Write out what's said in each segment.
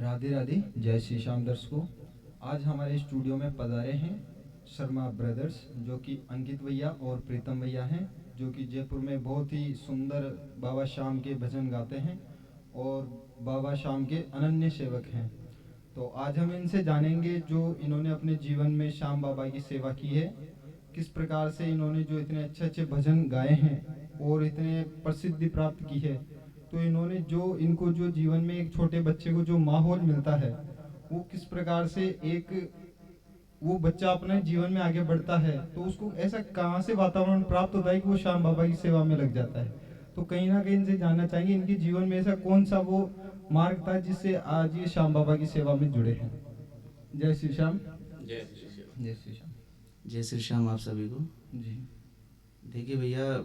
राधे राधे, जय श्री श्याम दर्शकों। आज हमारे स्टूडियो में पधारे हैं शर्मा ब्रदर्स, जो कि अंकित भैया और प्रीतम भैया हैं, जो कि जयपुर में बहुत ही सुंदर बाबा श्याम के भजन गाते हैं और बाबा श्याम के अनन्य सेवक हैं। तो आज हम इनसे जानेंगे जो इन्होंने अपने जीवन में श्याम बाबा की सेवा की है, किस प्रकार से इन्होंने जो इतने अच्छे अच्छे भजन गाए हैं और इतने प्रसिद्धि प्राप्त की है। तो इन्होंने जो इनको जो जीवन में एक छोटे बच्चे को जो माहौल मिलता है, वो किस प्रकार से एक वो बच्चा अपने जीवन में आगे बढ़ता है, तो उसको ऐसा कहाँ से वातावरण प्राप्त होता है कि वो श्याम बाबा की सेवा में लग जाता है। तो कहीं ना कहीं इनसे जानना चाहेंगे इनके जीवन में ऐसा कौन सा वो मार्ग था जिससे आज ये श्याम बाबा की सेवा में जुड़े हैं। जय श्री श्याम। जय श्री श्याम। जय श्री श्याम। जय श्री श्याम आप सभी को। जी देखिए भैया,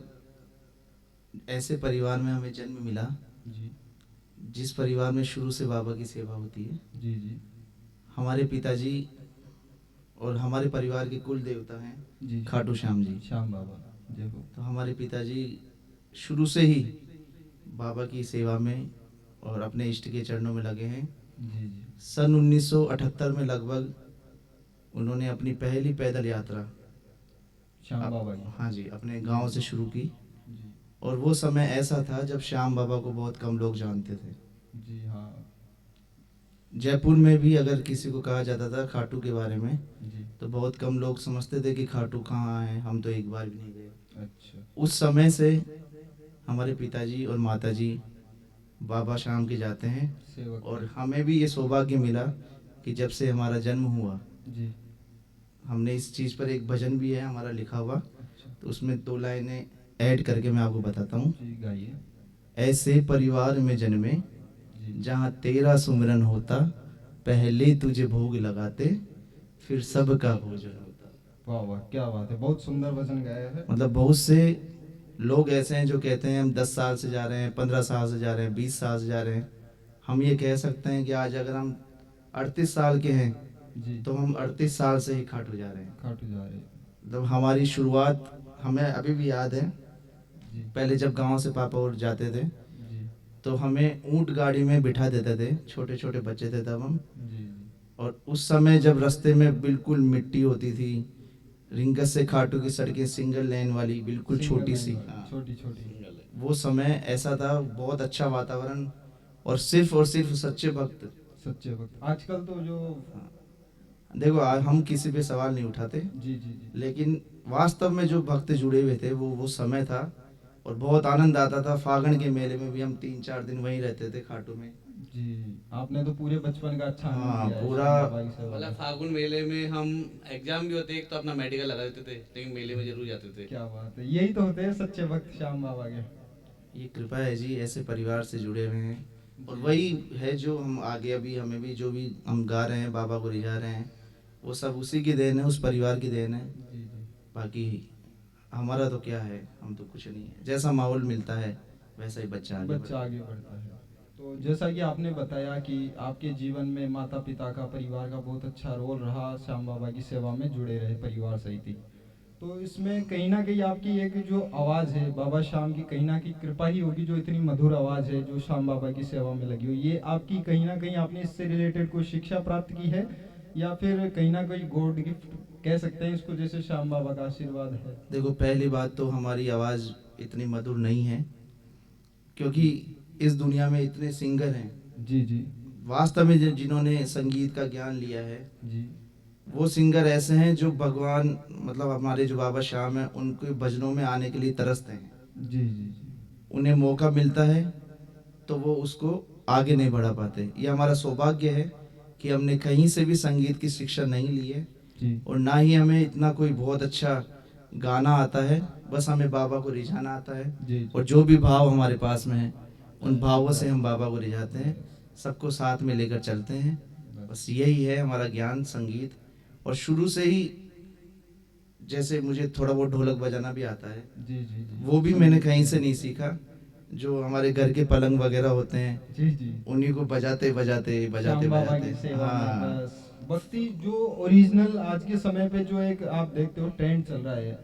ऐसे परिवार में हमें जन्म मिला जी जिस परिवार में शुरू से बाबा की सेवा होती है। जी जी हमारे पिताजी और हमारे परिवार के कुल देवता हैं जी खाटू श्याम जी। श्याम बाबा जय हो। तो हमारे पिताजी शुरू से ही बाबा की सेवा में और अपने इष्ट के चरणों में लगे हैं। जी जी सन 1978 में लगभग उन्होंने अपनी पहली पैदल यात्रा श्याम बाबा की। हाँ जी, अपने गांव से शुरू की। जी और वो समय ऐसा था जब श्याम बाबा को बहुत कम लोग जानते थे। जी हाँ जयपुर में भी अगर किसी को कहा जाता था खाटू के बारे में, जी तो बहुत कम लोग समझते थे कि खाटू कहाँ है, हम तो एक बार भी नहीं गए। अच्छा उस समय से हमारे पिताजी और माताजी बाबा श्याम के जाते हैं। सेवक। और हमें भी ये सौभाग्य मिला कि जब से हमारा जन्म हुआ, जी हमने इस चीज़ पर एक भजन भी है हमारा लिखा हुआ, अच्छा तो उसमें 2 लाइनें ऐड करके मैं आपको बताता हूँ। जी गाइए। ऐसे परिवार में जन्मे जी जहाँ तेरा सुमिरन होता, पहले तुझे भोग लगाते, फिर सबका भोजन होता। वाह वाह, क्या बात है, बहुत सुंदर भजन गाया है। मतलब बहुत से लोग ऐसे हैं जो कहते हैं हम 10 साल से जा रहे हैं, 15 साल से जा रहे हैं, 20 साल से जा रहे हैं। हम ये कह सकते हैं कि आज अगर हम 38 साल के हैं जी तो हम 38 साल से ही खाटू जा रहे हैं। खाटू जा रहे हैं। मतलब हमारी शुरुआत हमें अभी भी याद है। जी पहले जब गांव से पापा और जाते थे जी तो हमें ऊंट गाड़ी में बिठा देते थे, छोटे छोटे बच्चे थे तब हम। जी जी और उस समय जब रास्ते में बिल्कुल मिट्टी होती थी, रिंगस से खाटू की सड़कें सिंगल लेन वाली बिल्कुल सिंगल छोटी लाइन सी, वाली, छोटी छोटी। वो समय ऐसा था, बहुत अच्छा वातावरण। और सिर्फ सच्चे भक्त। सच्चे भक्त। आजकल तो जो देखो हम किसी पे सवाल नहीं उठाते, जी जी जी लेकिन वास्तव में जो भक्त जुड़े हुए थे वो समय था। और बहुत आनंद आता था। फागण के मेले में भी हम 3-4 दिन वहीं रहते थे खाटू में। जी आपने तो पूरे बचपन का अच्छा हाँ, आनंद लिया है पूरा। श्याम बाबा की सेवा मतलब में। फागुन मेले में हम एग्जाम भी होते एक तो अपना मेडिकल लगा देते थे, लेकिन मेले में जरूर जाते थे। क्या बात है, यही तो होते हैं सच्चे भक्त श्याम बाबा के। ये कृपा है जी, ऐसे परिवार से जुड़े हुए हैं। और जी। वही है जो हम आगे अभी हमें भी जो भी हम गा रहे हैं, बाबा को रिझा रहे हैं, वो सब उसी की देन है, उस परिवार की देन है। जी जी बाकी हमारा तो क्या है, हम तो कुछ नहीं है। जैसा माहौल मिलता है वैसा ही बच्चा आगे बच्चा आगे बढ़ता है। तो जैसा कि आपने बताया कि आपके जीवन में माता पिता का, परिवार का बहुत अच्छा रोल रहा, श्याम बाबा की सेवा में जुड़े रहे परिवार सहित ही। तो इसमें कहीं ना कहीं आपकी एक जो आवाज़ है बाबा श्याम की, कहीं ना कहीं कृपा ही होगी, जो इतनी मधुर आवाज़ है जो श्याम बाबा की सेवा में लगी हो, ये आपकी कहीं ना कहीं आपने इससे रिलेटेड कोई शिक्षा प्राप्त की है, या फिर कहीं ना कहीं गॉड गिफ्ट कह सकते हैं इसको, जैसे श्याम बाबा का आशीर्वाद है। देखो, पहली बात तो हमारी आवाज़ इतनी मधुर नहीं है, क्योंकि इस दुनिया में इतने सिंगर हैं। जी जी वास्तव में जिन्होंने संगीत का ज्ञान लिया है, जी वो सिंगर ऐसे हैं जो भगवान, मतलब हमारे जो बाबा श्याम हैं, उनके भजनों में आने के लिए तरसते हैं। जी जी जी उन्हें मौका मिलता है तो वो उसको आगे नहीं बढ़ा पाते। ये हमारा सौभाग्य है कि हमने कहीं से भी संगीत की शिक्षा नहीं ली है, जी और ना ही हमें इतना कोई बहुत अच्छा गाना आता है। बस हमें बाबा को रिझाना आता है, जी और जो भी भाव हमारे पास में है उन भावों से हम बाबा को रिझाते हैं, सबको साथ में लेकर चलते हैं। बस यही है हमारा ज्ञान संगीत। और शुरू से ही, जैसे मुझे थोड़ा बहुत ढोलक बजाना भी आता है, जी जी जी वो भी मैंने कहीं से नहीं सीखा। जो हमारे घर के पलंग वगैरह होते हैं, जी जी उन्हीं को बजाते बजाते बजाते श्याम बाबा बजाते की सेवा में हाँ। बस भक्ति जो ओरिजिनल आज के समय पे जो एक आप देखते हो ट्रेंड चल रहा है,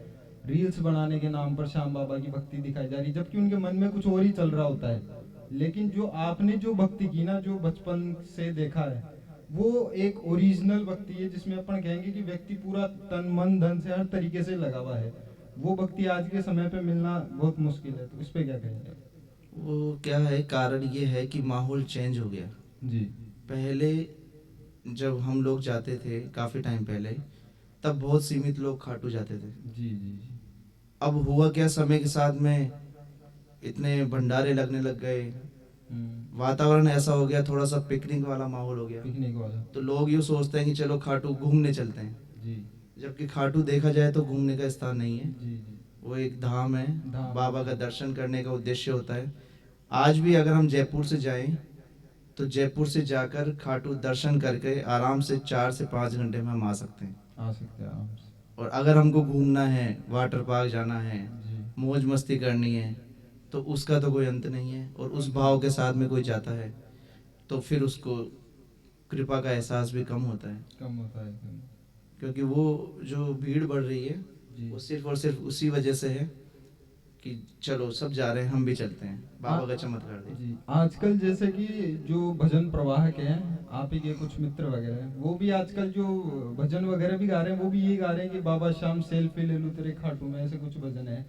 रील्स बनाने के नाम पर श्याम बाबा की भक्ति दिखाई जा रही है, जबकि उनके मन में कुछ और ही चल रहा होता है। लेकिन जो आपने जो भक्ति की ना, जो बचपन से देखा है, वो एक ओरिजिनल भक्ति है, जिसमें अपन कहेंगे कि व्यक्ति पूरा तन मन धन से हर तरीके से लगा हुआ है। वो भक्ति आज के समय पे मिलना बहुत मुश्किल है, तो इस पे क्या कहेंगे? वो क्या है, कारण ये है कि माहौल चेंज हो गया। जी पहले जब हम लोग जाते थे काफ़ी टाइम पहले, तब बहुत सीमित लोग खाटू जाते थे। जी जी जी। अब हुआ क्या, समय के साथ में इतने भंडारे लगने लग गए, वातावरण ऐसा हो गया, थोड़ा सा पिकनिक वाला माहौल हो गया। पिकनिक वाला। तो लोग यूँ सोचते हैं कि चलो खाटू घूमने चलते हैं, जी जबकि खाटू देखा जाए तो घूमने का स्थान नहीं है, जी जी। वो एक धाम है। धाम। बाबा का दर्शन करने का उद्देश्य होता है। आज भी अगर हम जयपुर से जाएं तो जयपुर से जाकर खाटू दर्शन करके आराम से 4 से 5 घंटे में हम आ सकते हैं। आ सकते हैं आराम से। और अगर हमको घूमना है, वाटर पार्क जाना है, जी मौज मस्ती करनी है, तो उसका तो कोई अंत नहीं है। और उस भाव के साथ में कोई जाता है तो फिर उसको कृपा का एहसास भी कम होता है, कम होता है कम। क्योंकि वो जो भीड़ बढ़ रही है जी वो सिर्फ और सिर्फ उसी वजह से है कि चलो सब जा रहे हैं, हम भी चलते हैं। बाबा का चमत्कार देखिए। जी। आजकल जैसे कि जो भजन प्रवाहक हैं, आप ही के कुछ मित्र वगैरह हैं, वो भी आजकल जो भजन वगैरह भी गा रहे हैं, वो भी यही गा रहे हैं कि बाबा श्याम सेल्फी ले लूं तेरे खाटू में, ऐसे कुछ भजन है।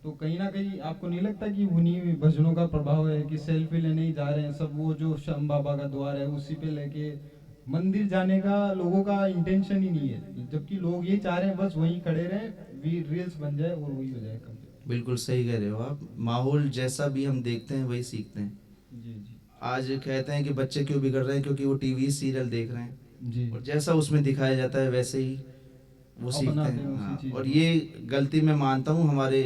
तो कहीं ना कहीं आपको नहीं लगता कि उन्हीं भजनों का प्रभाव है कि सेल्फी लेने ही जा रहे हैं सब, वो जो श्याम बाबा का द्वार है उसी पे लेके मंदिर जाने का लोगों का इंटेंशन ही नहीं है, जबकि लोग ये चाह रहे हैं बस वहीं खड़े रहें, रील्स बन जाए और वही हो जाए कम। बिल्कुल सही कह रहे हो आप। माहौल जैसा भी हम देखते हैं वही सीखते हैं। जी जी आज कहते हैं कि बच्चे क्यों बिगड़ रहे हैं, क्योंकि वो टीवी सीरियल देख रहे हैं जी। और जैसा उसमें दिखाया जाता है वैसे ही वो सीखते अपनाते हैं। हैं उसी हाँ, चीज़ और को। ये गलती मैं मानता हूँ हमारे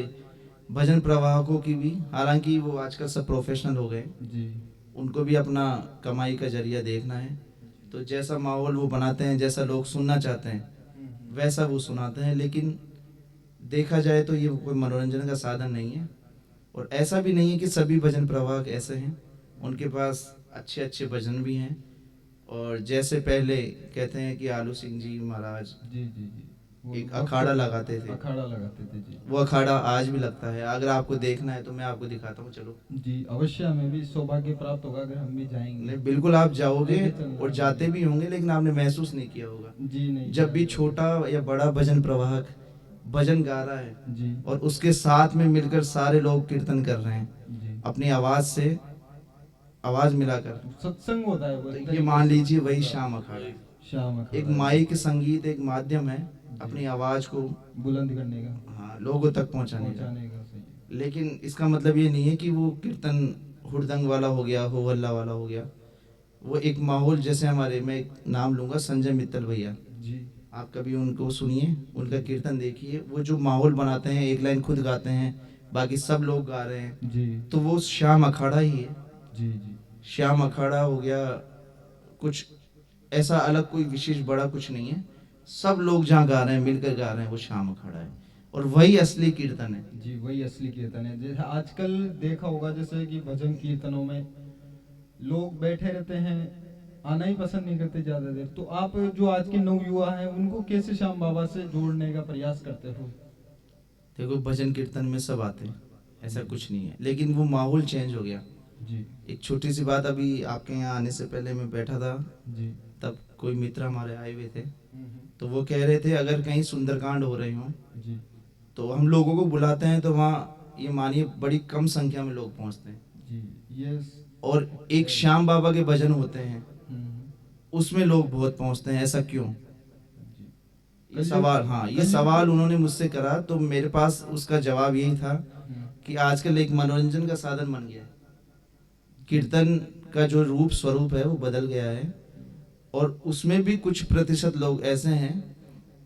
भजन प्रवाहकों की भी, हालांकि वो आजकल सब प्रोफेशनल हो गए, जी उनको भी अपना कमाई का जरिया देखना है। तो जैसा माहौल वो बनाते हैं, जैसा लोग सुनना चाहते हैं वैसा वो सुनाते हैं। लेकिन देखा जाए तो ये कोई मनोरंजन का साधन नहीं है। और ऐसा भी नहीं है कि सभी भजन प्रवाहक ऐसे हैं, उनके पास अच्छे अच्छे भजन भी हैं। और जैसे पहले कहते हैं कि आलू सिंह जी महाराज जी जी जी। वो एक वक्त अखाड़ा लगाते थे, अखाड़ा लगाते थे। जी वो अखाड़ा आज भी लगता है। अगर आपको देखना है तो मैं आपको दिखाता हूँ, चलो। जी। अवश्य हमें भी सौभाग्य प्राप्त होगा अगर हम भी जाएंगे। नहीं, बिल्कुल आप जाओगे लेके चलना और है जाते मुझे। भी होंगे, लेकिन आपने महसूस नहीं किया होगा। जी नहीं। जब भी छोटा या बड़ा भजन प्रवाहक भजन गा रहा है जी और उसके साथ में मिलकर सारे लोग कीर्तन कर रहे हैं जी। अपनी आवाज से, आवाज मिलाकर, सत्संग होता है वो तो एक ये तरीके मान से लीजिए वही होता है। श्याम अखाड़ा है। श्याम एक अखाड़ा है। माइक संगीत एक माध्यम है अपनी आवाज को, बुलंद करने का, हाँ, लोगों तक पहुंचाने का। पहुंचाने का। सही है। लेकिन इसका मतलब ये नहीं है कि वो कीर्तन हुड़दंग वाला हो गया, हो हल्ला वाला हो गया। वो एक माहौल, जैसे हमारे, मैं एक नाम लूंगा, संजय मित्तल भैया, जी आप कभी उनको सुनिए, उनका कीर्तन देखिए। वो जो माहौल बनाते हैं, एक लाइन खुद गाते हैं, बाकी सब लोग गा रहे हैं, जी तो वो श्याम अखाड़ा ही है। जी जी। श्याम अखाड़ा हो गया, कुछ ऐसा अलग कोई विशेष बड़ा कुछ नहीं है। सब लोग जहाँ गा रहे हैं, मिलकर गा रहे हैं, वो श्याम अखाड़ा है। और वही असली कीर्तन है। जी वही असली कीर्तन है। जैसे आजकल देखा होगा जैसे कि भजन कीर्तनों में लोग बैठे रहते हैं, आना ही पसंद नहीं करते ज्यादा देर। तो आप जो आज के नवयुवा हैं उनको कैसे श्याम बाबा से जोड़ने का प्रयास करते हो? देखो, भजन कीर्तन में सब आते हैं, ऐसा कुछ नहीं है, लेकिन वो माहौल चेंज हो गया। जी एक छोटी सी बात, अभी आपके यहाँ आने से पहले मैं बैठा था, जी। तब कोई मित्र हमारे आए हुए थे, तो वो कह रहे थे अगर कहीं सुंदरकांड हो रहे हों जी तो हम लोगों को बुलाते हैं तो वहाँ ये मानिए बड़ी कम संख्या में लोग पहुँचते हैं। जी। ये और एक श्याम बाबा के भजन होते हैं हम्म, उसमें लोग बहुत पहुँचते हैं, ऐसा क्यों? जी। ये सवाल, हाँ, ये सवाल उन्होंने मुझसे करा, तो मेरे पास उसका जवाब यही था कि आजकल एक मनोरंजन का साधन बन गया है। कीर्तन का जो रूप स्वरूप है वो बदल गया है, और उसमें भी कुछ प्रतिशत लोग ऐसे हैं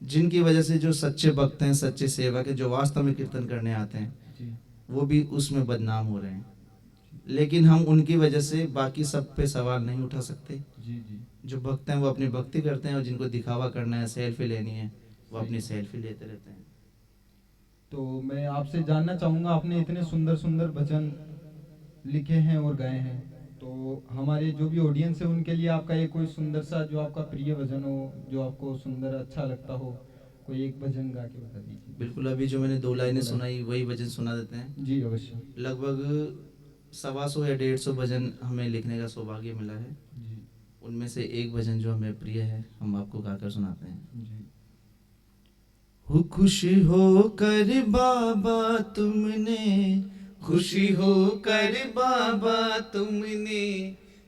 जिनकी वजह से जो सच्चे भक्त हैं, सच्चे सेवक हैं, जो वास्तव में कीर्तन करने आते हैं, जी वो भी उसमें बदनाम हो रहे हैं। लेकिन हम उनकी वजह से बाकी सब पे सवाल नहीं उठा सकते। जी जी। जो भक्त हैं वो अपनी भक्ति करते हैं, और जिनको दिखावा करना है, सेल्फी लेनी है, वो अपनी सेल्फी लेते रहते हैं। तो मैं आपसे जानना चाहूँगा, आपने इतने सुंदर सुंदर भजन लिखे हैं और गाए हैं, तो हमारे जो भी ऑडियंस है उनके लिए आपका एक कोई सुंदर सा जो आपका प्रिय भजन हो, जो आपको सुंदर अच्छा लगता हो, कोई एक भजन गा के बता दीजिए। बिल्कुल, अभी जो मैंने 2 लाइनें सुनाई वही भजन सुना देते हैं। जी अवश्य। लगभग 125 या 150 भजन हमें लिखने का सौभाग्य मिला है। जी उनमें से एक भजन जो हमें प्रिय है हम आपको गाकर सुनाते हैं। जी हो खुश होकर बाबा तुमने, खुशी होकर बाबा तुमने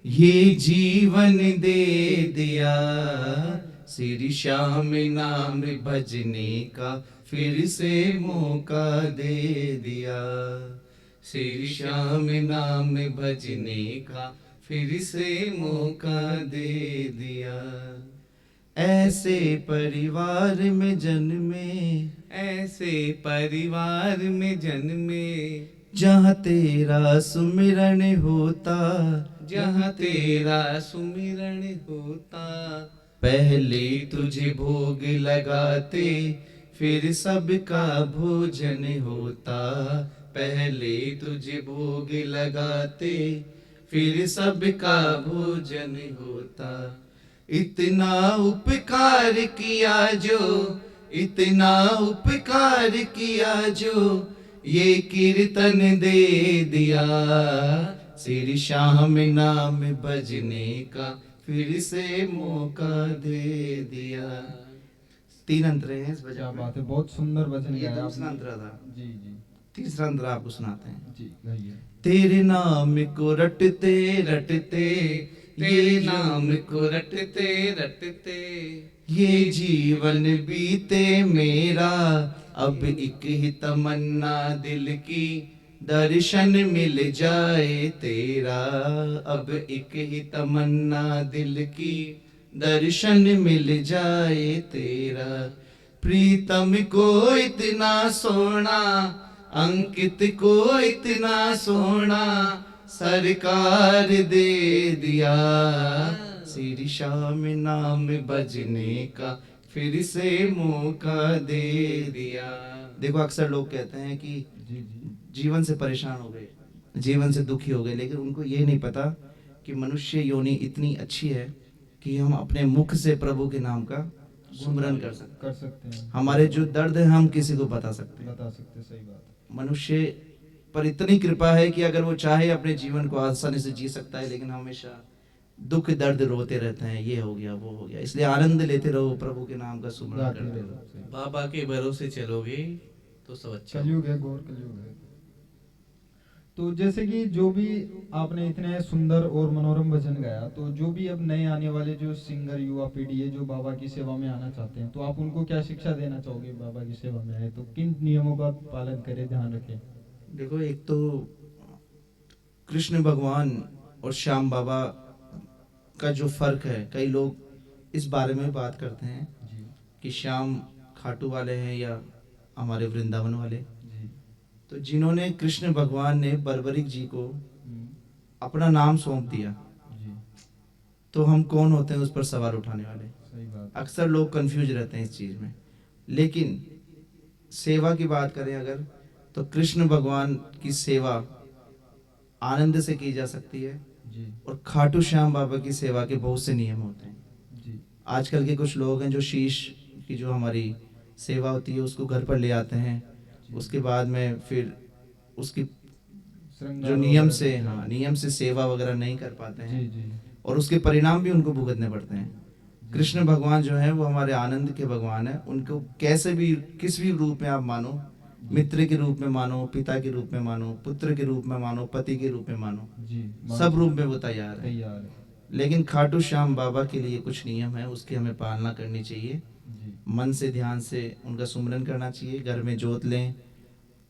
ये जीवन दे दिया, श्री श्याम नाम भजने का फिर से मौका दे दिया, श्री श्याम नाम भजने का फिर से मौका दे दिया। ऐसे परिवार में जन्मे, ऐसे परिवार में जन्मे जहाँ तेरा सुमिरन होता, जहाँ तेरा सुमिरन होता। पहले तुझे भोग लगाते फिर सबका भोजन होता, पहले तुझे भोग लगाते फिर सबका भोजन होता। इतना उपकार किया जो, इतना उपकार किया जो ये कीर्तन दे दिया, श्री श्याम नाम भजने का फिर से मौका दे दिया। 3 अंतरे हैं इस क्या भजन में। बात है, बहुत सुंदर भजन ये गाया दूसरा आपने। अंतरा था, जी जी तीसरा अंतरा आपको सुनाते हैं। जी गाइए। तेरे नाम को रटते रटते तेरे नाम को रटते रटते ये जीवन बीते मेरा, अब एक ही तमन्ना दिल की दर्शन मिल जाए तेरा, अब एक ही तमन्ना दिल की दर्शन मिल जाए तेरा। प्रीतम को इतना सोना, अंकित को इतना सोना सरकार दे दिया, श्री श्याम नाम बजने का फिर से मौका दे दिया। देखो अक्सर लोग कहते हैं कि जी जी जीवन से परेशान हो गए, जीवन से दुखी हो गए, लेकिन उनको ये नहीं पता कि मनुष्य योनि इतनी अच्छी है कि हम अपने मुख से प्रभु के नाम का सुमरन कर सकते हैं। हमारे जो दर्द है हम किसी को बता सकते हैं, बता सकते, सही बात है। मनुष्य पर इतनी कृपा है कि अगर वो चाहे अपने जीवन को आसानी से जी सकता है, लेकिन हमेशा दुख दर्द रोते रहते हैं, ये हो गया वो हो गया। इसलिए आनंद लेते रहो, प्रभु के नाम का सुमरन गाते करते रहो, रहो। सही। बाबा के भरोसे चलोगे तो सब अच्छा होगा। कलयुग है, घोर कलयुग है। तो जैसे कि जो भी आपने इतने सुंदर और मनोरम भजन गाया, तो जो भी अब नए आने वाले जो सिंगर युवा पीढ़ी है जो बाबा की सेवा में आना चाहते हैं, तो आप उनको क्या शिक्षा देना चाहोगे? बाबा की सेवा में आए तो किन नियमों का पालन करें, ध्यान रखें? देखो, एक तो कृष्ण भगवान और श्याम बाबा का जो फर्क है, कई लोग इस बारे में बात करते हैं जी कि श्याम खाटू वाले हैं या हमारे वृंदावन वाले। जी तो जिन्होंने कृष्ण भगवान ने बर्बरिक जी को हम्म, अपना नाम सौंप दिया, जी तो हम कौन होते हैं उस पर सवार उठाने वाले? सही बात। अक्सर लोग कंफ्यूज रहते हैं इस चीज़ में। लेकिन सेवा की बात करें अगर, तो कृष्ण भगवान की सेवा आनंद से की जा सकती है, जी और खाटू श्याम बाबा की सेवा के बहुत से नियम होते हैं। जी आजकल के कुछ लोग हैं जो शीश की जो हमारी सेवा होती है उसको घर पर ले आते हैं, उसके बाद में फिर उसकी श्रृंगार जो नियम वगैरह से, करते हैं। हाँ, नियम से सेवा वगैरह नहीं कर पाते जी हैं, जी और उसके परिणाम भी उनको भुगतने पड़ते हैं। कृष्ण भगवान जो है वो हमारे आनंद के भगवान है। उनको कैसे भी, किस भी रूप में आप मानो, मित्र के रूप में मानो, पिता के रूप में मानो, पुत्र के रूप में मानो, पति के रूप में मानो, जी सब रूप में वो तैयार है। तैयार है। लेकिन खाटू श्याम बाबा के लिए कुछ नियम है, उसकी हमें पालना करनी चाहिए। जी मन से ध्यान से उनका सुमरन करना चाहिए। घर में जोत लें,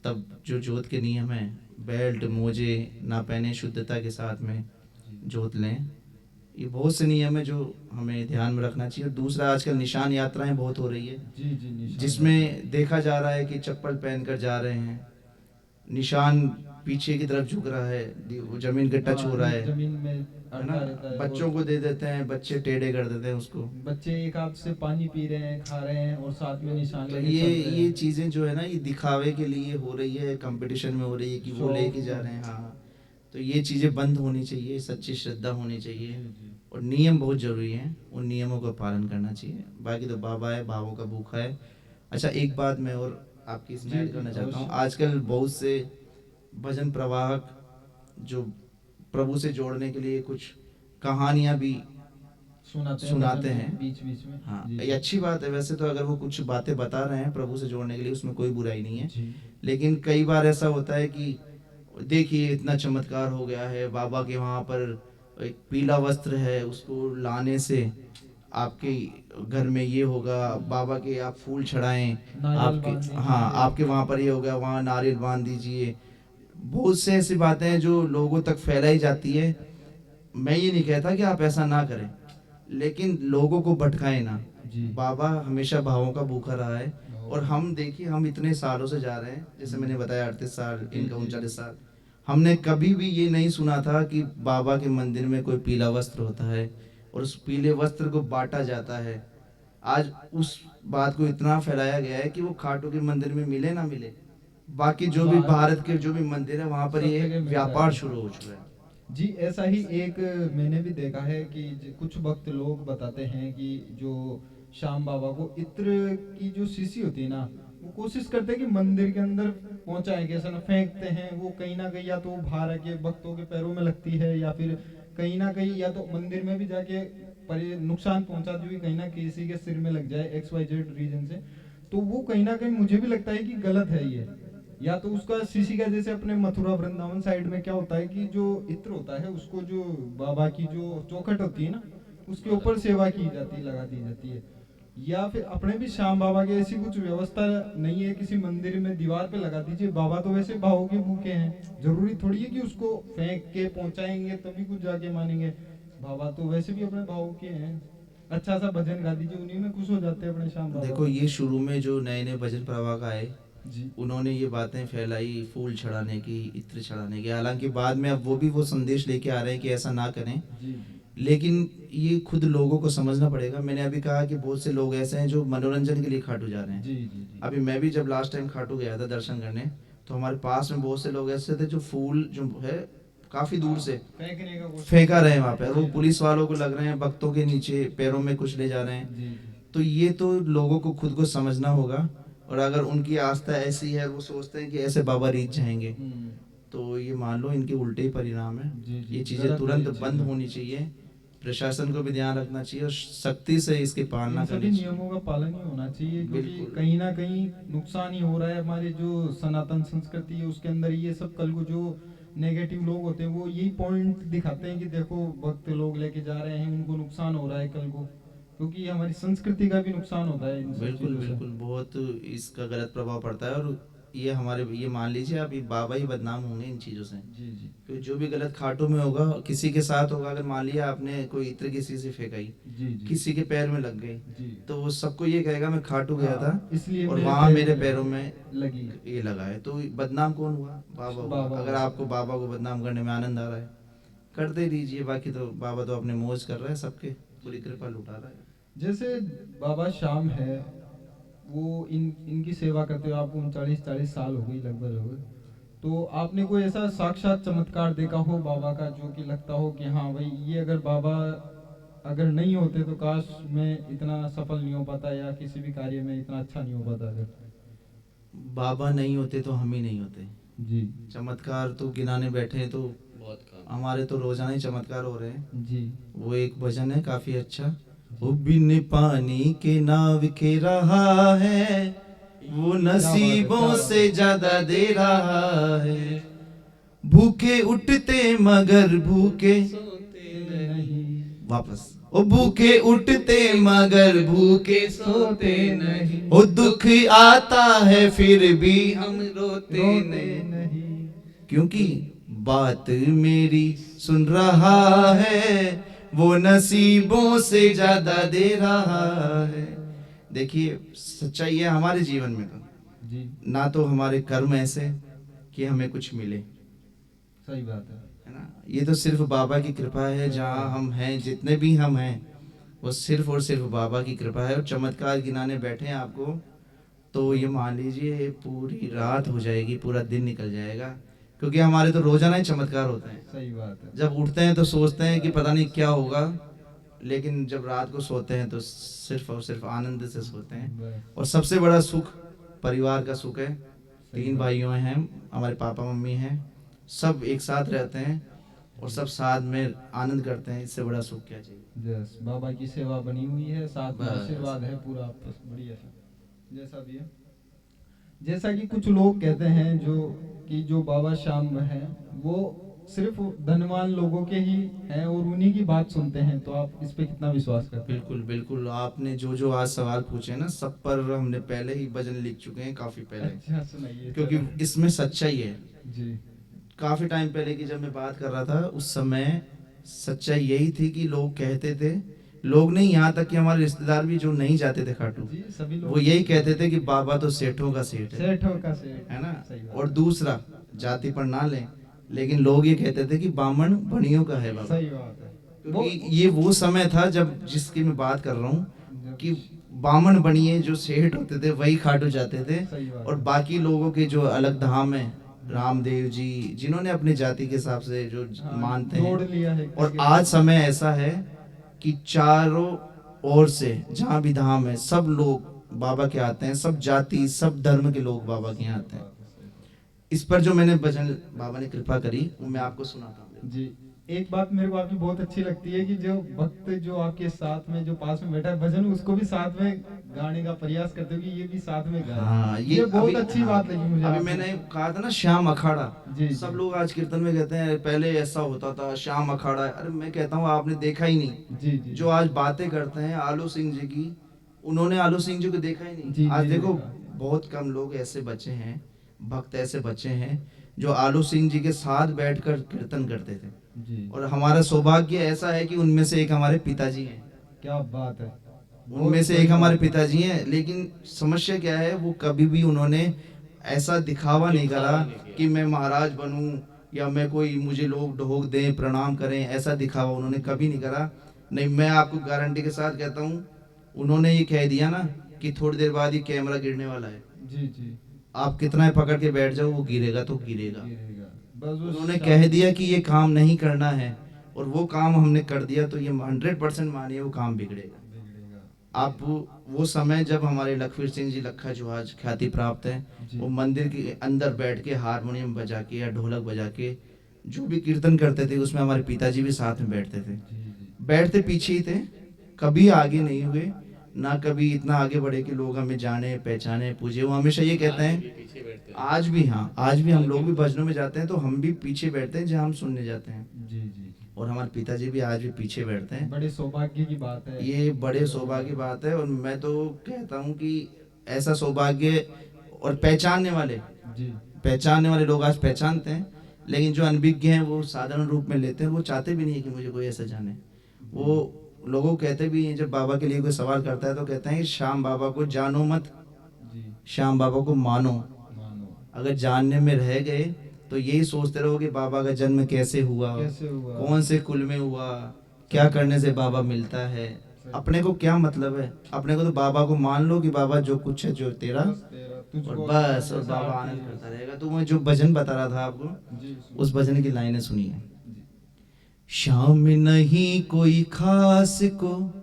तब जो जोत के नियम हैं, बेल्ट मोजे ना पहने, शुद्धता के साथ में जोत लें। ये बहुत से नियम है जो हमें ध्यान में रखना चाहिए। और दूसरा, आजकल निशान यात्राएं बहुत हो रही है, जी जी निशान जिसमें देखा जा रहा है कि चप्पल पहनकर जा रहे हैं, निशान पीछे की तरफ झुक रहा है, वो जमीन के टच हो रहा है जमीन में है अड़का ना। रहता है। बच्चों और को दे देते हैं, बच्चे टेढ़े कर देते हैं उसको। बच्चे एक हाथ से पानी पी रहे हैं, खा रहे हैं, और साथ में निशान तो लेके ये चल रहे ये हैं। चीज़ें जो है ना, ये दिखावे के लिए हो रही है, कंपटीशन में हो रही है कि वो शौक लेके जा में। रहे हैं। हाँ, तो ये चीज़ें बंद होनी चाहिए, सच्ची श्रद्धा होनी चाहिए, जी जी और नियम बहुत जरूरी हैं, उन नियमों का पालन करना चाहिए। बाकी तो बाबा है, भावों का भूखा है। अच्छा, एक बात मैं और आपकी इसमें जी, ऐड करना जी, चाहता हूँ। अवश्य। आजकल बहुत से भजन प्रवाहक जो प्रभु से जोड़ने के लिए कुछ कहानियाँ भी सुनाते भजन हैं। बीच बीच में। हाँ, जी, ये अच्छी बात है वैसे तो, अगर वो कुछ बातें बता रहे हैं प्रभु से जोड़ने के लिए, उसमें कोई बुराई नहीं है। जी, लेकिन कई बार ऐसा होता है कि देखिए इतना चमत्कार हो गया है, बाबा के वहाँ पर एक पीला वस्त्र है, उसको लाने से आपके घर में ये होगा, बाबा के आप फूल चढ़ाएं, नारियल आपके, बांध दीजिए। हाँ आपके वहाँ पर ये होगा, वहाँ नारियल बांध दीजिए। बहुत से ऐसी बातें हैं जो लोगों तक फैलाई जाती है। मैं ये नहीं कहता कि आप ऐसा ना करें, लेकिन लोगों को भटकाएं ना। जी, बाबा हमेशा भावों का भूखा रहा है। और हम देखिए, हम इतने सालों से जा रहे हैं, जैसे मैंने बताया 38 साल, इनका 39 साल, हमने कभी भी ये नहीं सुना था कि बाबा के मंदिर में कोई पीला वस्त्र होता है और उस पीले वस्त्र को बांटा जाता है। आज उस बात को इतना फैलाया गया है कि वो खाटू के मंदिर में मिले ना मिले, बाकी जो भी भारत के जो भी मंदिर है वहाँ पर सब ये जगह मिल रहा व्यापार है। शुरू हो चुका है। जी, ऐसा ही एक मैंने भी देखा है कि कुछ भक्त लोग बताते हैं कि जो श्याम बाबा को इत्र की जो शीशी होती है ना, वो कोशिश करते हैं कि मंदिर के अंदर पहुंचाएं, कैसे ना फेंकते हैं वो, कहीं ना कहीं या तो वो बाहर आके भक्तों के पैरों में लगती है, या फिर कहीं ना कहीं या तो मंदिर में भी जाके नुकसान पहुंचाती हुई कहीं ना किसी के सिर में लग जाए XYZ रीजन से। तो वो कहीं ना कहीं मुझे भी लगता है कि गलत है ये। या तो उसका शीशी का, जैसे अपने मथुरा वृंदावन साइड में क्या होता है कि जो इत्र होता है उसको जो बाबा की जो चौखट होती है ना, उसके ऊपर सेवा की जाती है, लगा दी जाती है। या फिर अपने भी श्याम बाबा की ऐसी कुछ व्यवस्था नहीं है किसी मंदिर में दीवार पे लगा दीजिए। बाबा तो वैसे भावों के भूखे हैं, जरूरी थोड़ी है कि उसको फेंक के पहुंचाएंगे तभी कुछ जाके मानेंगे। बाबा तो वैसे भी अपने भावों के हैं। अच्छा सा भजन गा दीजिए, उन्हीं में खुश हो जाते हैं अपने श्याम बाबा। देखो, ये शुरू में जो नए नए भजन प्रवाह आए, जी, उन्होंने ये बातें फैलाई फूल चढ़ाने की, इत्र चढ़ाने की। हालांकि बाद में अब वो भी वो संदेश लेके आ रहे हैं कि ऐसा ना करें, जी, लेकिन ये खुद लोगों को समझना पड़ेगा। मैंने अभी कहा कि बहुत से लोग ऐसे हैं जो मनोरंजन के लिए खाटू जा रहे हैं। जी, जी, जी, अभी मैं भी जब लास्ट टाइम खाटू गया था दर्शन करने, तो हमारे पास में बहुत से लोग ऐसे थे जो फूल जो है काफी दूर से फेंकने का कोशिश फेंका रहे हैं वहाँ पे, और वो पुलिस वालों को लग रहे हैं, भक्तों के नीचे पैरों में कुछ ले जा रहे हैं। जी, तो ये तो लोगों को खुद को समझना होगा। और अगर उनकी आस्था ऐसी है, वो सोचते हैं कि ऐसे बाबा रीत जाएंगे, हम्म, तो ये मान लो इनके उल्टे ही परिणाम है। जी, जी, ये चीज़ें गलत है तुरंत ये बंद चीज़ें। होनी चाहिए। प्रशासन को भी ध्यान रखना चाहिए और सख्ती से इसकी पालना इन सभी करनी चाहिए। नियमों का पालन ही होना चाहिए, क्योंकि बिल्कुल। कहीं ना कहीं नुकसान ही हो रहा है। हमारी जो सनातन संस्कृति है उसके अंदर ये सब, कल को जो नेगेटिव लोग होते हैं वो यही पॉइंट दिखाते हैं कि देखो भक्त लोग लेके जा रहे हैं, उनको नुकसान हो रहा है कल को, क्योंकि हमारी संस्कृति का भी नुकसान होता है इन सब बिल्कुल चीज़ों से। बिल्कुल, बहुत इसका गलत प्रभाव पड़ता है। और ये हमारे, ये मान लीजिए आप, ये बाबा ही बदनाम होंगे इन चीज़ों से। जी, जी, क्योंकि जो भी गलत खाटों में होगा किसी के साथ होगा। अगर मान लिया आपने कोई इत्र किसी से फेंकाई, जी, जी, किसी के पैर में लग गई, जी, तो वो सबको ये कहेगा मैं खाटू गया हाँ, था इसलिए और मेरे वहाँ पैर मेरे में पैरों में लगी। ये लगा है। तो बदनाम कौन हुआ? बाबा हुआ। बाबा अगर हुआ। आपको बाबा को बदनाम करने में आनंद आ रहा है, करते दीजिए। बाकी तो बाबा तो अपने मौज कर रहा है, सबके पूरी कृपा लुटा रहा है। जैसे बाबा श्याम है, वो इनकी सेवा करते हुए आपको 39-40 साल हो गई लगभग हो गए। तो आपने कोई ऐसा साक्षात चमत्कार देखा हो बाबा का जो कि लगता हो कि हाँ भाई, ये अगर बाबा अगर नहीं होते तो काश मैं इतना सफल नहीं हो पाता, या किसी भी कार्य में इतना अच्छा नहीं हो पाता अगर। बाबा नहीं होते तो हम ही नहीं होते। जी, चमत्कार तो गिनाने बैठे तो बहुत काम। हमारे तो रोजाना ही चमत्कार हो रहे हैं। जी, वो एक भजन है काफी अच्छा, वो बिन पानी के नाव के रहा है, वो नसीबों से ज्यादा दे रहा है। भूखे उठते मगर भूखे सोते नहीं, वापस, ओ भूखे उठते मगर भूखे सोते नहीं, ओ दुख आता है फिर भी हम रोते रोते नहीं। नहीं। क्योंकि बात मेरी सुन रहा है, वो नसीबों से ज्यादा दे रहा है। देखिए, सच्चाई है हमारे जीवन में तो जी, ना तो हमारे कर्म ऐसे कि हमें कुछ मिले, सही बात है ना। ये तो सिर्फ बाबा की कृपा है। जहाँ हम हैं, जितने भी हम हैं, वो सिर्फ और सिर्फ बाबा की कृपा है। और चमत्कार गिनाने बैठे हैं आपको, तो ये मान लीजिए पूरी रात हो जाएगी, पूरा दिन निकल जाएगा। क्योंकि हमारे तो रोजाना ही चमत्कार होते हैं। सही बात है। जब उठते हैं तो सोचते हैं कि पता नहीं क्या होगा, लेकिन जब रात को सोते हैं तो सिर्फ और सिर्फ आनंद से सोते हैं। बस, और सबसे बड़ा सुख परिवार का सुख है। सही 3 बात। भाइयों हैं, हमारे पापा मम्मी हैं, सब एक साथ रहते हैं और सब साथ में आनंद करते हैं। इससे बड़ा सुख क्या चाहिए। यस, बाबा की सेवा बनी हुई है, साथ में बस। आशीर्वाद है पूरा आपस बढ़िया सा, जैसा भी है। जैसा कि कुछ लोग कहते हैं जो बाबा श्याम है वो सिर्फ धनवान लोगों के ही हैं और उन्हीं की बात सुनते हैं, तो आप इस पे कितना विश्वास करते हैं? बिल्कुल बिल्कुल, आपने जो आज सवाल पूछे ना, सब पर हमने पहले ही भजन लिख चुके हैं काफी पहले, अच्छा, सुनाइए। क्योंकि इसमें सच्चाई है। जी काफी टाइम पहले की जब मैं बात कर रहा था, उस समय सच्चाई यही थी कि लोग कहते थे, लोग नहीं, यहाँ तक कि हमारे रिश्तेदार भी जो नहीं जाते थे खाटू, जी, सभी लोग वो यही कहते थे कि बाबा तो सेठों का सेठ है, सेठों का सेठ है ना। सही बात और है। दूसरा, जाति पर ना लें, लेकिन लोग ये कहते थे कि बामण बनियों का है बाबा, सही बात है। क्योंकि ये वो समय था जब जिसकी मैं बात कर रहा हूँ जब- कि बामण बनिए जो सेठ होते थे वही खाटू जाते थे, सही बात और है। बाकी लोगों के जो अलग धाम है, रामदेव जी जिन्होंने अपनी जाति के हिसाब से जो हाँ, मानते जोड़ हैं। लिया है और किसी- आज समय ऐसा है कि चारों ओर से जहाँ भी धाम है सब लोग बाबा के आते हैं, सब जाति सब धर्म के लोग बाबा के यहाँ आते हैं। इस पर जो मैंने भजन बाबा ने कृपा करी वो मैं आपको सुनाता हूँ। जी, एक बात मेरे को आपकी बहुत अच्छी लगती है कि जो भक्त जो आपके साथ में जो पास में बैठा है भजन, उसको भी साथ में गाने का प्रयास करते हो कि ये भी साथ में गाए। हाँ, ये बहुत अभी- अच्छी बात लगी मुझे अभी आपकी। मैंने कहा था ना श्याम अखाड़ा, जी, सब जी। लोग आज कीर्तन में कहते हैं पहले ऐसा होता था श्याम अखाड़ा है। अरे मैं कहता हूँ आपने देखा ही नहीं। जी जी जो आज बातें करते हैं आलू सिंह जी की, उन्होंने आलू सिंह जी को देखा ही नहीं। जी, आज जी, देखो देखा। बहुत कम लोग ऐसे बचे हैं, भक्त ऐसे बचे हैं जो आलू सिंह जी के साथ बैठकर कीर्तन करते थे। जी, और हमारा सौभाग्य ऐसा है कि उनमें से एक हमारे पिताजी हैं, क्या बात है। उनमें से एक हमारे पिताजी हैं। लेकिन समस्या क्या है, वो कभी भी उन्होंने ऐसा दिखावा नहीं करा कि मैं महाराज बनूं या मैं कोई, मुझे लोग ढोक दें प्रणाम करें, ऐसा दिखावा उन्होंने कभी नहीं करा। नहीं, मैं आपको गारंटी के साथ कहता हूँ, उन्होंने ये कह दिया ना कि थोड़ी देर बाद ये कैमरा गिरने वाला है, जी जी, आप कितना ही पकड़ के बैठ जाओ वो गिरेगा तो गिरेगा। गिरेगा। बस वो उन्होंने कह दिया कि ये काम नहीं करना है और वो काम हमने कर दिया, तो ये 100% मानिए वो काम बिगड़ेगा। बिगड़ेगा। आप वो समय जब हमारे लखवीर सिंह जी लखा जो आज ख्याति प्राप्त है, जी। वो मंदिर के अंदर बैठ के हारमोनियम बजा के या ढोलक बजा के जो भी कीर्तन करते थे, उसमें हमारे पिताजी भी साथ में बैठते थे। जी जी, बैठते पीछे ही थे, कभी आगे नहीं हुए, ना कभी इतना आगे बढ़े कि लोग हमें जाने पहचाने पूजे। वो हमेशा ये कहते हैं, पीछे बैठते हैं। आज भी, हाँ आज भी हम लोग भी भजनों में जाते हैं तो हम भी पीछे बैठते हैं जहाँ हम सुनने जाते हैं, जी जी, और हमारे पिताजी भी आज भी पीछे बैठते हैं। बड़े सौभाग्य की बात है। ये बड़े सौभाग्य की बात है, और मैं तो कहता हूँ कि ऐसा सौभाग्य, और पहचानने वाले लोग आज पहचानते हैं, लेकिन जो अनभिज्ञ हैं वो साधारण रूप में लेते हैं, वो चाहते भी नहीं है कि मुझे कोई ऐसा जाने। वो लोगों कहते भी हैं, जब बाबा के लिए कोई सवाल करता है तो कहते हैं कि श्याम बाबा को जानो मत, जी, श्याम बाबा को मानो। मानो अगर जानने में रह गए तो यही सोचते रहो कि बाबा का जन्म कैसे हुआ, कैसे हुआ, कौन से कुल में हुआ, क्या करने से बाबा मिलता है, अपने को क्या मतलब है। अपने को तो बाबा को मान लो कि बाबा जो कुछ है जो तेरा, बस तेरा, और तुझको बस, और जैसा बाबा आती आनंद है। करता रहेगा। तो मैं जो भजन बता रहा था आपको, जी, उस भजन की लाइनें सुनिए। श्याम नहीं कोई खास को,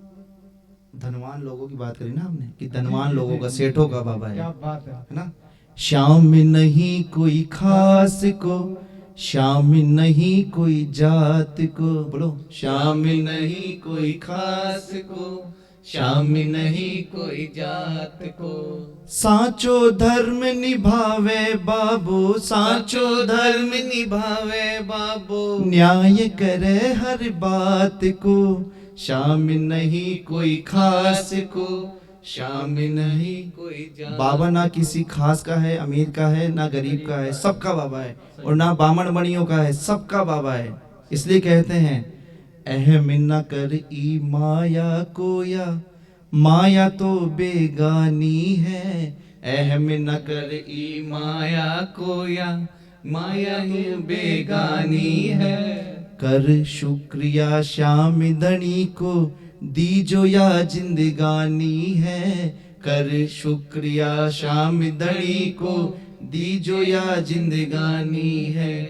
धनवान लोगों की बात करी ना आपने कि धनवान जी, लोगों जी, का, जी, सेठों जी, का बाबा क्या है बात है। ना। श्याम नहीं कोई खास को, श्याम नहीं कोई जात को, बोलो श्याम नहीं कोई खास को, श्याम नहीं कोई जात को, साचो धर्म निभावे बाबू, साचो धर्म निभावे बाबो, न्याय करे हर बात को, श्याम नहीं कोई खास को, श्याम नहीं। कोई जात। बाबा ना किसी खास का है, अमीर का है, ना गरीब का है, सबका बाबा है। और ना बामण बणियों का है, सबका बाबा है। इसलिए कहते हैं, अहम न कर ई माया कोया, माया तो बेगानी है। अहम न कर ई माया कोया, माया ही बेगानी है। कर शुक्रिया श्याम धनी को, दीजो या जिंदगानी है। कर शुक्रिया श्याम धनी को, दीजो या जिंदगानी है।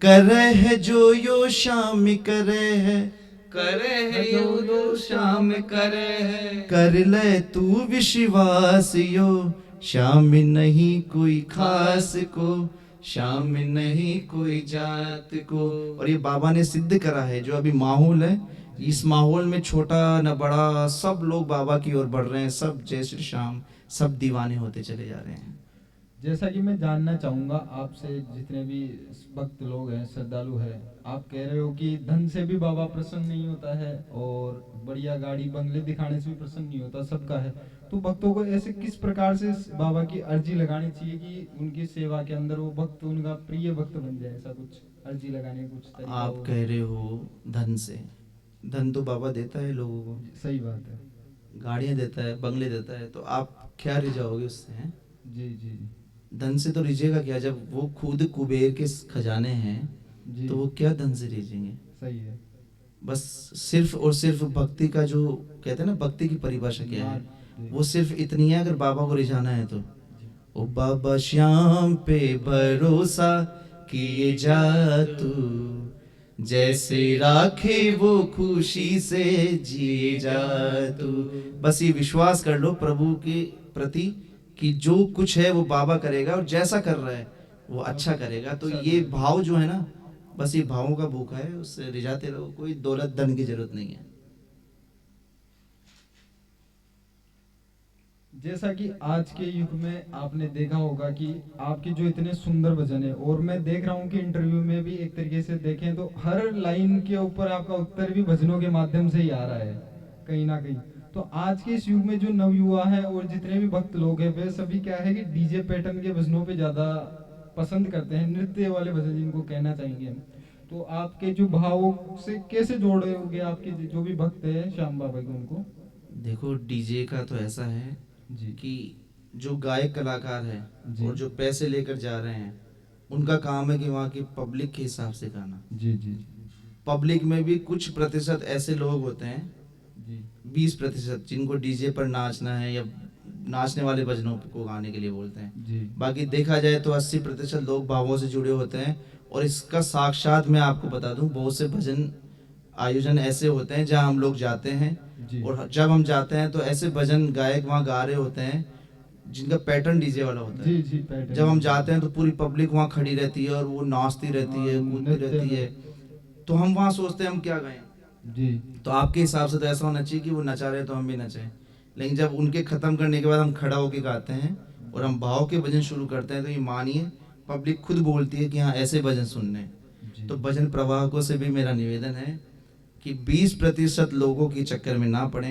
करे है जो यो शाम करे है, करे है यो दो शाम करे है। कर ले तू विश्वास यो, श्याम नहीं कोई खास को, श्याम में नहीं कोई जात को। और ये बाबा ने सिद्ध करा है। जो अभी माहौल है, इस माहौल में छोटा न बड़ा सब लोग बाबा की ओर बढ़ रहे हैं। सब जय श्री श्याम, सब दीवाने होते चले जा रहे हैं। जैसा कि मैं जानना चाहूँगा आपसे, जितने भी भक्त लोग हैं, श्रद्धालु हैं, आप कह रहे हो कि धन से भी बाबा प्रसन्न नहीं होता है और बढ़िया गाड़ी बंगले दिखाने से भी प्रसन्न नहीं होता, सबका है। तो भक्तों को ऐसे किस प्रकार से बाबा की अर्जी लगानी चाहिए कि उनकी सेवा के अंदर वो भक्त उनका प्रिय भक्त बन जाए? ऐसा कुछ अर्जी लगाने का कुछ तरीका आप हो? कह रहे हो धन से, धन तो बाबा देता है लोगों को, सही बात है। गाड़ियाँ देता है, बंगले देता है, तो आप क्या रिझाओगे उससे? हैं जी जी धन से तो रिझेगा क्या? जब वो खुद कुबेर के खजाने हैं जी, तो वो क्या धन से रिझेंगे? सही है। बस सिर्फ और सिर्फ भक्ति का जो कहते हैं ना, भक्ति की परिभाषा क्या है, जी, वो सिर्फ इतनी है। अगर बाबा को रिझाना है तो ओ बाबा श्याम पे भरोसा किए जा तू, जैसे राखे वो खुशी से जिए जा तू। बस ये विश्वास कर लो प्रभु के प्रति कि जो कुछ है वो बाबा करेगा, और जैसा कर रहा है वो अच्छा करेगा। तो ये भाव जो है ना, बस ये भावों का भूखा है, उससे रिझाते रहो। कोई दौलत धन की जरूरत नहीं है। जैसा कि आज के युग में आपने देखा होगा कि आपके जो इतने सुंदर भजन है, और मैं देख रहा हूँ कि इंटरव्यू में भी एक तरीके से देखें तो हर लाइन के ऊपर आपका उत्तर भी भजनों के माध्यम से ही आ रहा है कहीं ना कहीं। तो आज के इस युग में जो नवयुवा है और जितने भी भक्त लोग हैं, वे सभी क्या है कि डीजे पैटर्न के भजनों पे ज्यादा पसंद करते हैं, नृत्य वाले भजन जिनको कहना चाहेंगे हम। तो आपके जो भावों से कैसे जोड़ोगे आपके जो भी भक्त है श्याम बाबा के, उनको? देखो डीजे का तो ऐसा है जी कि जो गायक कलाकार है जी। और जो पैसे लेकर जा रहे हैं, उनका काम है कि वहाँ की पब्लिक के हिसाब से गाना। जी जी पब्लिक में भी कुछ प्रतिशत ऐसे लोग होते हैं, जी 20%, जिनको डीजे पर नाचना है या नाचने वाले भजनों को गाने के लिए बोलते हैं। जी बाकी देखा जाए तो 80% लोग भावों से जुड़े होते हैं। और इसका साक्षात मैं आपको बता दूं, बहुत से भजन आयोजन ऐसे होते हैं जहां हम लोग जाते हैं, जी और जब हम जाते हैं तो ऐसे भजन गायक वहाँ गा रहे होते हैं जिनका पैटर्न डीजे वाला होता है। जी जी पैटर्न। जब हम जाते हैं तो पूरी पब्लिक वहाँ खड़ी रहती है और वो नाचती रहती है, हाँ, कूदती नृत्य रहती में। है। तो हम वहाँ सोचते हैं हम क्या गाएं। जी तो आपके हिसाब से तो ऐसा होना चाहिए कि वो नचा रहे तो हम भी नचें। लेकिन जब उनके ख़त्म करने के बाद हम खड़ा होके गाते हैं और हम भाव के भजन शुरू करते हैं, तो ये मानिए पब्लिक खुद बोलती है कि हाँ ऐसे भजन सुनने हैं। जी तो भजन प्रवाहकों से भी मेरा निवेदन है कि 20% लोगों के चक्कर में ना पड़े,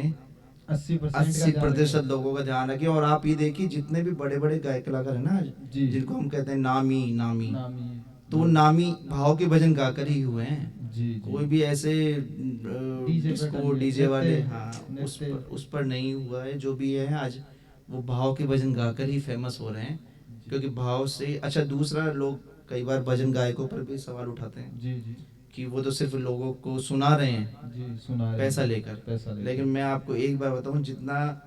80% लोगों का ध्यान रखें। और आप ये देखिए जितने भी बड़े बड़े गायक कलाकार हैं ना आज, जी। जिनको हम कहते हैं नामी नामी, नामी। तो वो नामी भाव के भजन गाकर ही हुए हैं। जी जी। कोई भी ऐसे डीजे डिस्को पैटर्न, डीजे वाले, नृत्य, हाँ नृत्य। उस पर नहीं हुआ है। जो भी है आज वो भाव के भजन गाकर ही फेमस हो रहे हैं, क्योंकि भाव से। अच्छा दूसरा, लोग कई बार भजन गायकों पर भी सवाल उठाते हैं जी जी कि वो तो सिर्फ लोगों को सुना रहे हैं जी, सुना रहे पैसा हैं। लेकर। पैसा लेकर। लेकिन मैं आपको एक बार बताऊं, जितना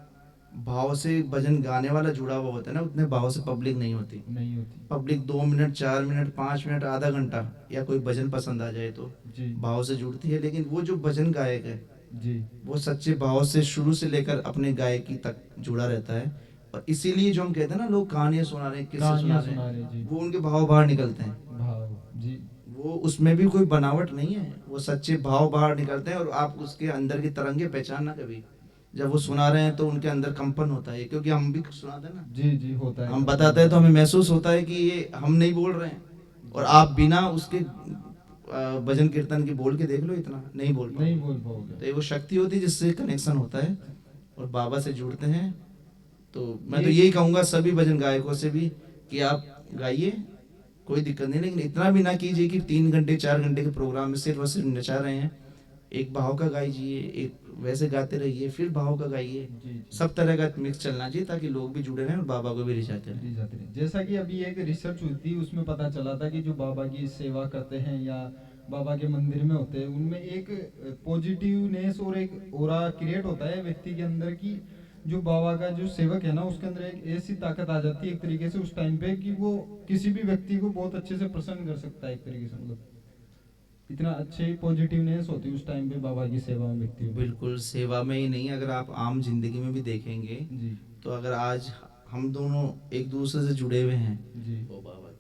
भाव से भजन गाने वाला जुड़ा हुआ होता है ना, उतने भाव से पब्लिक नहीं होती। नहीं होती। पब्लिक 2 मिनट 4 मिनट 5 मिनट आधा घंटा या कोई भजन पसंद आ जाए तो जी भाव से जुड़ती है। लेकिन वो जो भजन गायक है जी वो सच्चे भाव से शुरू से लेकर अपने गायकी तक जुड़ा रहता है। और इसीलिए जो हम कहते हैं ना, लोग कहानियां सुना रहे हैं, किस्से सुना कहानियां रहे सुना रहे हैं, जी। वो उनके भाव बाहर निकलते हैं। भाव जी वो उसमें भी कोई बनावट नहीं है, वो सच्चे भाव बाहर निकलते हैं। और आप उसके अंदर की तरंगे पहचानना, कभी जब वो सुना रहे हैं तो उनके अंदर कंपन होता है, क्योंकि हम भी सुनाते हैं ना, जी जी होता है। हम बताते हैं तो हमें महसूस होता है कि ये हम नहीं बोल रहे हैं। और आप बिना उसके भजन कीर्तन के बोल के देख लो, इतना नहीं बोल पाओगे। नहीं बोल पाओगे। तो ये वो शक्ति होती है जिससे कनेक्शन होता है और बाबा से जुड़ते हैं। तो मैं तो यही कहूँगा सभी भजन गायकों से भी कि आप गाइए, कोई दिक्कत नहीं, लेकिन इतना भी ना कीजिए कि 3 घंटे 4 घंटे के प्रोग्राम में सिर्फ और सिर्फ नचा रहे हैं। एक भाव का गाइए, एक वैसे गाते रहिए, फिर भाव का गाइए। जी जी। सब तरह का मिक्स चलना चाहिए ताकि लोग भी जुड़े रहें और बाबा को भी रिझाते रहें। दी जाती है। जैसा कि अभी एक रिसर्च हुई थी, उसमें पता चला था कि जो बाबा की सेवा करते हैं या बाबा के मंदिर में होते हैं, उनमें एक पॉजिटिवनेस और एक ऑरा क्रिएट होता है व्यक्ति के अंदर की जो बाबा का जो सेवक है ना, उसके अंदर एक ऐसी ताकत आ जाती है एक तरीके से उस टाइम पे कि वो किसी भी व्यक्ति को बहुत अच्छे से प्रसन्न कर सकता है एक तरीके से। मतलब इतना अच्छे पॉजिटिवनेस होती है उस टाइम पे बाबा की सेवा में व्यक्ति में। बिल्कुल, सेवा में ही नहीं, अगर आप आम जिंदगी में भी देखेंगे जी तो अगर आज हम दोनों एक दूसरे से जुड़े हुए हैं, जी वो बाबा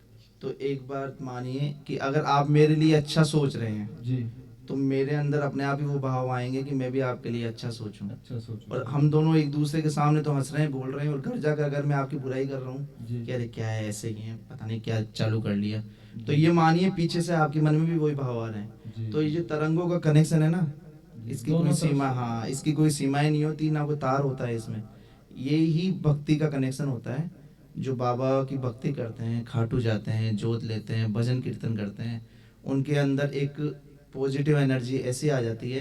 तो एक बार मानिए कि अगर आप मेरे लिए अच्छा सोच रहे हैं जी, तो मेरे अंदर अपने आप ही वो भाव आएंगे कि मैं भी आपके लिए अच्छा सोचूं। अच्छा सोचो। और हम दोनों एक दूसरे के सामने तो हंस रहे हैं, बोल रहे हैं, और घर जाकर अगर मैं आपकी बुराई कर रहा हूँ जी, कि अरे क्या है, ऐसे ही है, पता नहीं क्या चालू कर लिया, तो ये मानिए पीछे से आपके मन में भी वही भाव आ रहे हैं। जी, तो ये जो तरंगों का कनेक्शन है ना, जी, इसकी दोनों कोई तरफ सीमा, से। हाँ, इसकी कोई सीमाएं नहीं होती, ना कोई तार होता है इसमें। ये ही भक्ति का कनेक्शन होता है। जो बाबा की भक्ति करते हैं, खाटू जाते हैं, जोत लेते हैं, भजन कीर्तन करते हैं, उनके अंदर एक पॉजिटिव एनर्जी ऐसी आ जाती है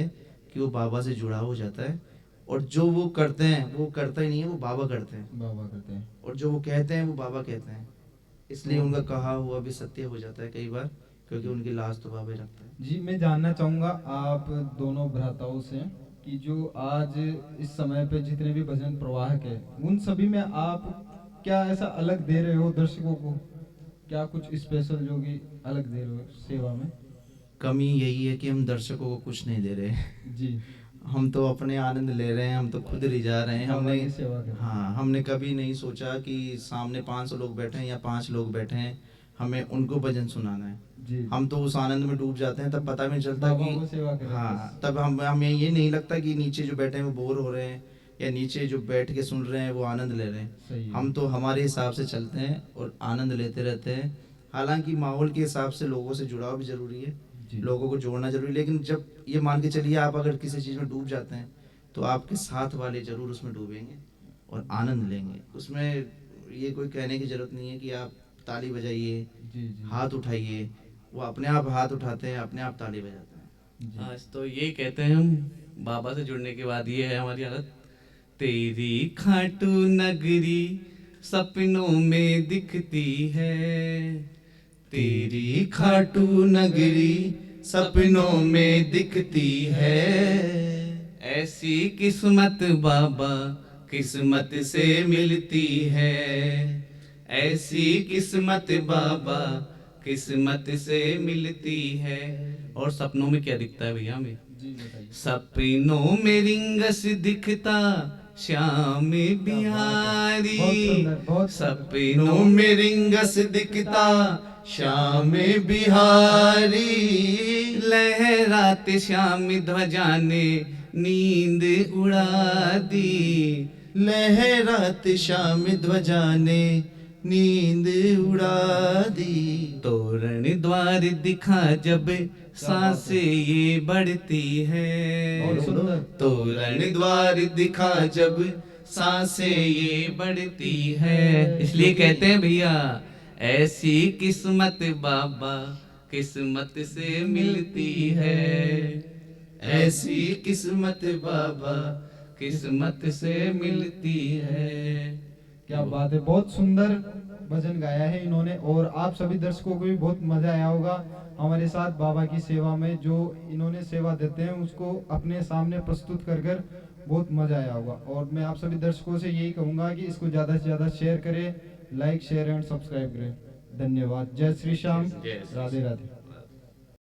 कि वो बाबा से जुड़ा हो जाता है। और जो वो करते हैं वो करता ही नहीं है, वो बाबा करते हैं। बाबा करते हैं। और जो वो कहते हैं वो बाबा कहते हैं। इसलिए तो उनका कहा हुआ भी सत्य हो जाता है कई बार, क्योंकि उनकी लाज तो बाबा ही रखता है। जी, मैं जानना चाहूँगा आप दोनों भ्राताओं से कि जो आज इस समय पे जितने भी भजन प्रवाहक है, उन सभी में आप क्या ऐसा अलग दे रहे हो दर्शकों को? क्या कुछ स्पेशल जो कि अलग दे रहे हो सेवा में? कमी यही है कि हम दर्शकों को कुछ नहीं दे रहे हैं। जी, हम तो अपने आनंद ले रहे हैं, हम तो खुद रिझा रहे हैं। बाबा हमने, की सेवा कर रहे हैं। हाँ, हमने कभी नहीं सोचा कि सामने 500 लोग बैठे हैं या 5 लोग बैठे हैं, हमें उनको भजन सुनाना है। जी, हम तो उस आनंद में डूब जाते हैं, तब पता भी नहीं चलता बाबा को कि, सेवा कर रहे हैं हाँ, बस। तब हमें ये नहीं लगता कि नीचे जो बैठे हैं वो बोर हो रहे हैं, या नीचे जो बैठ के सुन रहे हैं वो आनंद ले रहे हैं। सही है। हम तो हमारे हिसाब से चलते हैं और आनंद लेते रहते हैं। हालांकि माहौल के हिसाब से लोगों से जुड़ाव भी जरूरी है, जी, लोगों को जोड़ना जरूरी है, लेकिन जब ये मान के चलिए आप अगर किसी चीज़ में डूब जाते हैं तो आपके साथ वाले जरूर उसमें डूबेंगे और आनंद लेंगे उसमें। ये कोई कहने की जरूरत नहीं है कि आप ताली बजाइए, जी, जी, हाथ उठाइए, वो अपने आप हाथ उठाते हैं, अपने आप ताली बजाते हैं। जी, आज तो यही कहते हैं हम, बाबा से जुड़ने के बाद ये है हमारी हालत। तेरी खाटू नगरी सपनों में दिखती है, तेरी खाटू नगरी सपनों में दिखती है, ऐसी किस्मत बाबा किस्मत से मिलती है, ऐसी किस्मत बाबा किस्मत से मिलती है। और सपनों में क्या दिखता है भैया हमें? जी, बताइए। सपनों में रिंगस दिखता श्याम बहुत बिहारी, सुंदर, बहुत सुंदर। सपनों में रिंगस दिखता श्याम बिहारी, लहराते श्याम ध्वजा ने नींद उड़ा दी, लहरात श्याम ध्वजा ने नींद उड़ा दी। तोरण द्वार दिखा जब सांसें ये बढ़ती है, बहुत सुंदर। तोरण द्वार दिखा जब सांसें ये बढ़ती है। इसलिए कहते हैं भैया, ऐसी किस्मत बाबा किस्मत से मिलती है, ऐसी किस्मत बाबा किस्मत से मिलती है। क्या बात है, बहुत सुंदर भजन गाया है इन्होंने और आप सभी दर्शकों को भी बहुत मजा आया होगा हमारे साथ बाबा की सेवा में। जो इन्होंने सेवा देते हैं उसको अपने सामने प्रस्तुत कर कर बहुत मजा आया होगा। और मैं आप सभी दर्शकों से यही कहूंगा कि इसको ज्यादा से ज्यादा शेयर करें, लाइक शेयर एंड सब्सक्राइब करें। धन्यवाद। जय श्री श्याम, जय श्री राधे राधे।